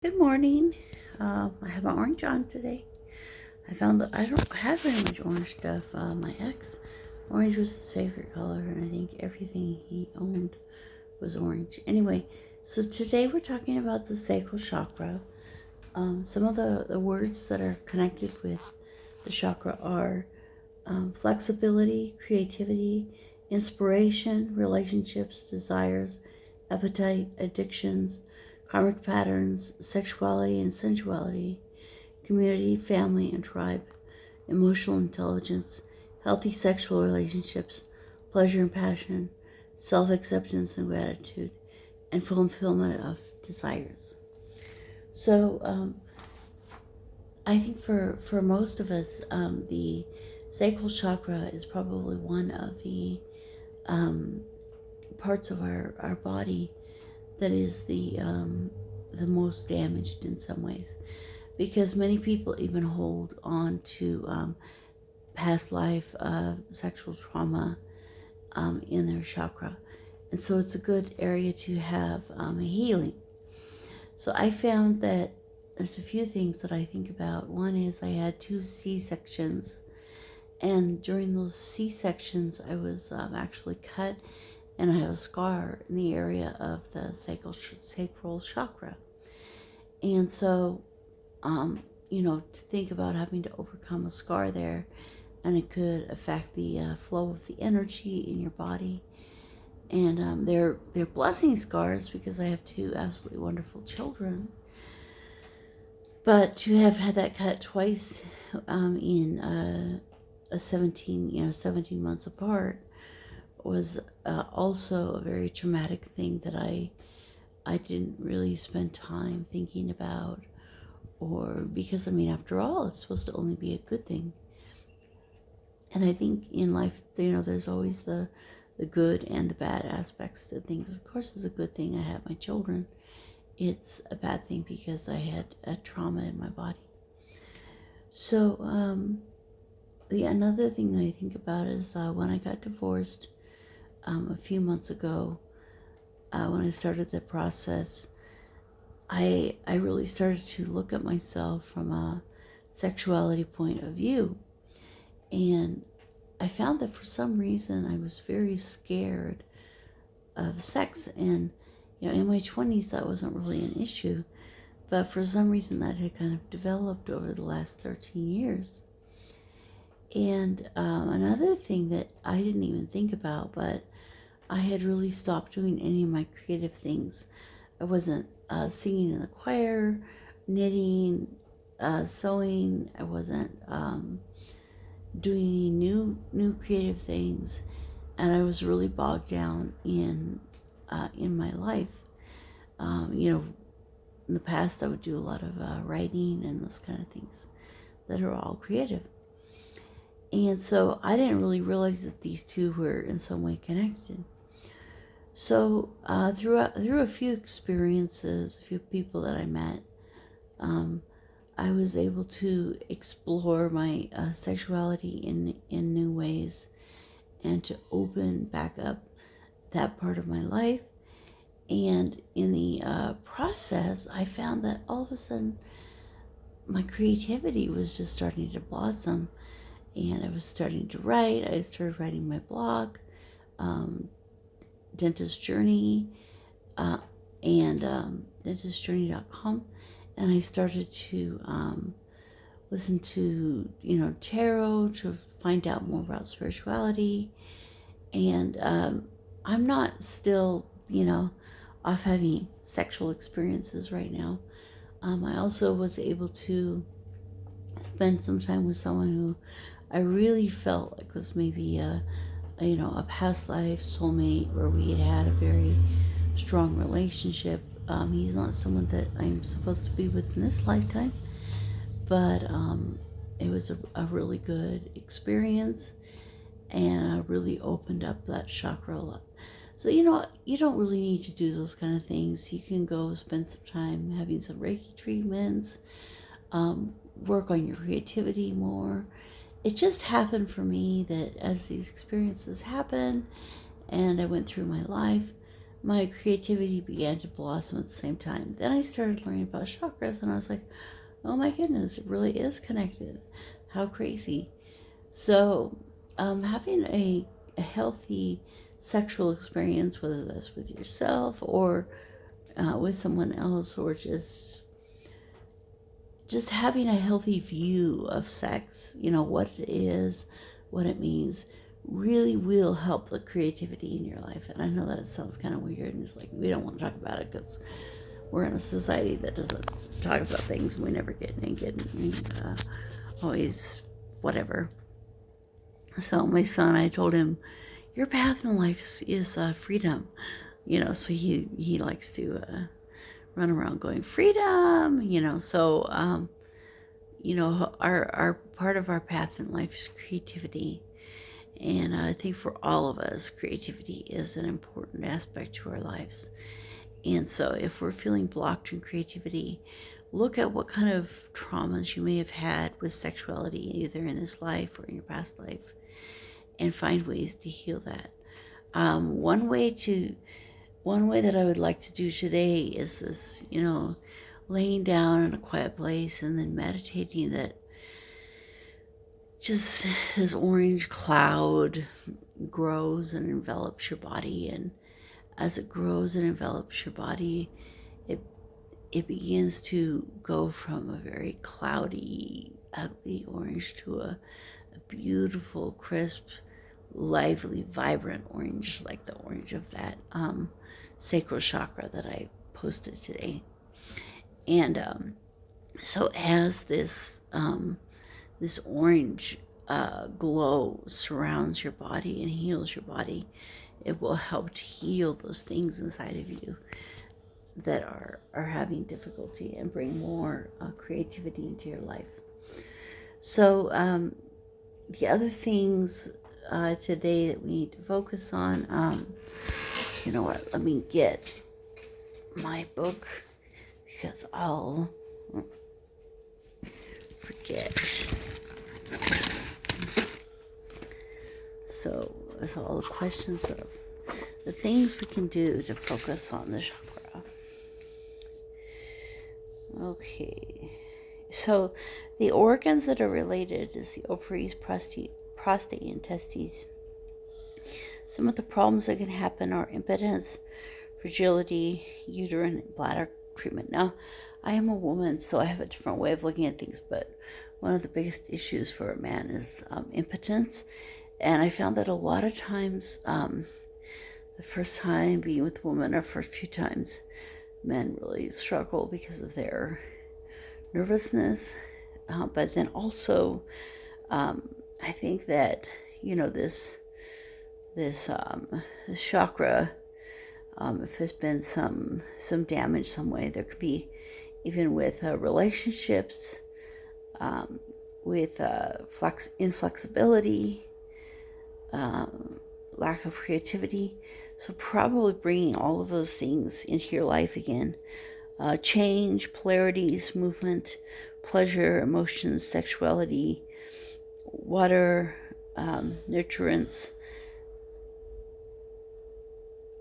Good morning. I have my orange on today. I found that I don't have very much orange stuff. My ex, orange was his favorite color, and I think everything he owned was orange. Anyway, so today we're talking about the sacral chakra. Some of the words that are connected with the chakra are flexibility, creativity, inspiration, relationships, desires, appetite, addictions, karmic patterns, sexuality and sensuality, community, family, and tribe, emotional intelligence, healthy sexual relationships, pleasure and passion, self acceptance and gratitude, and fulfillment of desires. So, I think for most of us, the sacral chakra is probably one of the um, parts of our body that is the most damaged in some ways, because many people even hold on to past life sexual trauma in their chakra, and so it's a good area to have healing. So I found that there's a few things that I think about. One is I had two C-sections, and during those C-sections I was actually cut, and I have a scar in the area of the sacral chakra. And so, to think about having to overcome a scar there, and it could affect the flow of the energy in your body. And they're blessing scars because I have two absolutely wonderful children. But to have had that cut twice in a 17 months apart was also a very traumatic thing that I didn't really spend time thinking about, or because after all, it's supposed to only be a good thing. And I think in life, there's always the good and the bad aspects to things. Of course, it's a good thing I have my children. It's a bad thing because I had a trauma in my body. So another thing that I think about is when I got divorced a few months ago. When I started the process, I really started to look at myself from a sexuality point of view. And I found that for some reason I was very scared of sex. And, in my 20s, that wasn't really an issue. But for some reason, that had kind of developed over the last 13 years. And another thing that I didn't even think about, but I had really stopped doing any of my creative things. I wasn't singing in the choir, knitting, sewing. I wasn't doing any new creative things, and I was really bogged down in my life. In the past, I would do a lot of writing and those kind of things that are all creative. And so I didn't really realize that these two were in some way connected. So through a few experiences, a few people that I met, I was able to explore my sexuality in new ways, and to open back up that part of my life. And in the process, I found that all of a sudden my creativity was just starting to blossom, and I was starting to write. I started writing my blog, Dentist Journey, and dentistjourney.com, and I started to listen to tarot to find out more about spirituality. And I'm not still off having sexual experiences right now. I also was able to spend some time with someone who I really felt like was maybe a past life soulmate, where we had a very strong relationship. He's not someone that I'm supposed to be with in this lifetime, but it was a really good experience, and really opened up that chakra a lot. So you don't really need to do those kind of things. You can go spend some time having some Reiki treatments, work on your creativity more. It just happened for me that as these experiences happen and I went through my life, my creativity began to blossom at the same time. Then I started learning about chakras, and I was like, oh my goodness, it really is connected. How crazy. So, having a healthy sexual experience, whether that's with yourself or with someone else, or just having a healthy view of sex, what it is, what it means, really will help the creativity in your life. And I know that sounds kind of weird, and it's like we don't want to talk about it because we're in a society that doesn't talk about things, and we never get always whatever. So my son, I told him, your path in life is freedom, so he likes to run around going freedom, so our part of our path in life is creativity. And I think for all of us, creativity is an important aspect to our lives. And so if we're feeling blocked in creativity, look at what kind of traumas you may have had with sexuality, either in this life or in your past life, and find ways to heal that. One way that I would like to do today is this, laying down in a quiet place and then meditating that just this orange cloud grows and envelops your body. And as it grows and envelops your body, it begins to go from a very cloudy, ugly orange to a beautiful, crisp, lively, vibrant orange, like the orange of that sacral chakra that I posted today. And so as this orange glow surrounds your body and heals your body, it will help to heal those things inside of you that are having difficulty and bring more creativity into your life. So the other things today that we need to focus on, you know what, let me get my book because I'll forget. So there's all the questions of the things we can do to focus on the chakra. Okay, so the organs that are related is the ovaries, prostate, and testes. Some of the problems that can happen are impotence, fragility, uterine, bladder treatment. Now, I am a woman, so I have a different way of looking at things, but one of the biggest issues for a man is impotence. And I found that a lot of times, the first time being with a woman, or first few times, men really struggle because of their nervousness. But then also, I think that, this chakra, if there's been some damage some way, there could be even with relationships, with inflexibility, lack of creativity. So probably bringing all of those things into your life again. Change, polarities, movement, pleasure, emotions, sexuality, water, nurturance,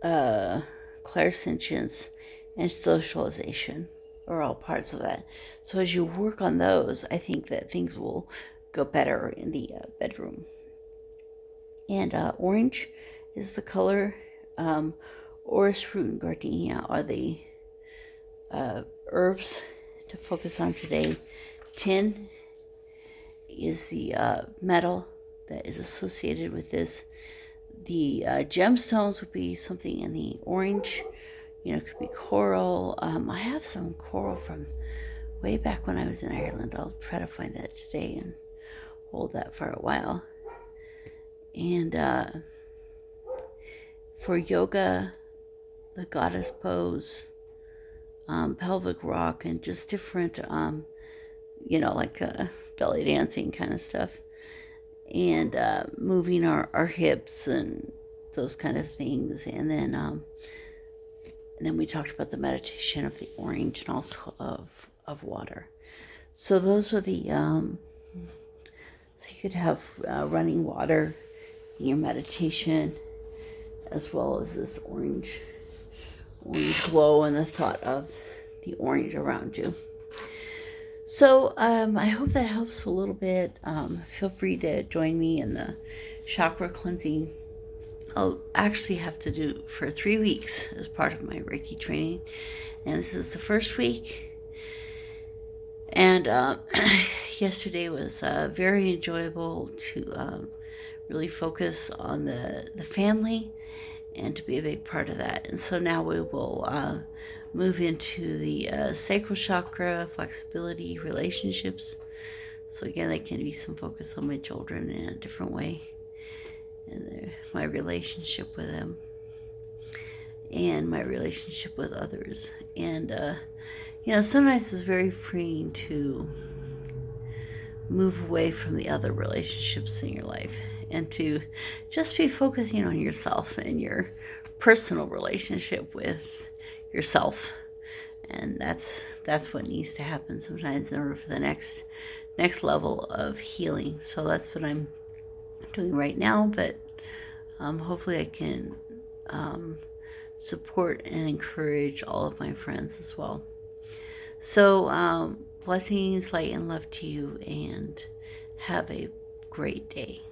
clairsentience, and socialization are all parts of that. So as you work on those, I think that things will go better in the bedroom. And orange is the color. Orris root and gardenia are the herbs to focus on today. Tin is the metal that is associated with this. The gemstones would be something in the orange. It could be coral. I have some coral from way back when I was in Ireland. I'll try to find that today and hold that for a while. And for yoga, the goddess pose, pelvic rock, and just different, like belly dancing kind of stuff. And moving our hips and those kind of things. And then we talked about the meditation of the orange and also of water. So those are the, so you could have running water in your meditation, as well as this orange orange glow and the thought of the orange around you. So I hope that helps a little bit. Feel free to join me in the chakra cleansing. I'll actually have to do for 3 weeks as part of my Reiki training, and this is the first week. And yesterday was very enjoyable to really focus on the family and to be a big part of that. And so now we will move into the sacral chakra, flexibility, relationships. So again, there can be some focus on my children in a different way, and my relationship with them, and my relationship with others. And sometimes it's very freeing to move away from the other relationships in your life and to just be focusing on yourself and your personal relationship with yourself. And that's what needs to happen sometimes in order for the next level of healing. So that's what I'm doing right now, but hopefully I can support and encourage all of my friends as well. So blessings, light, and love to you, and have a great day.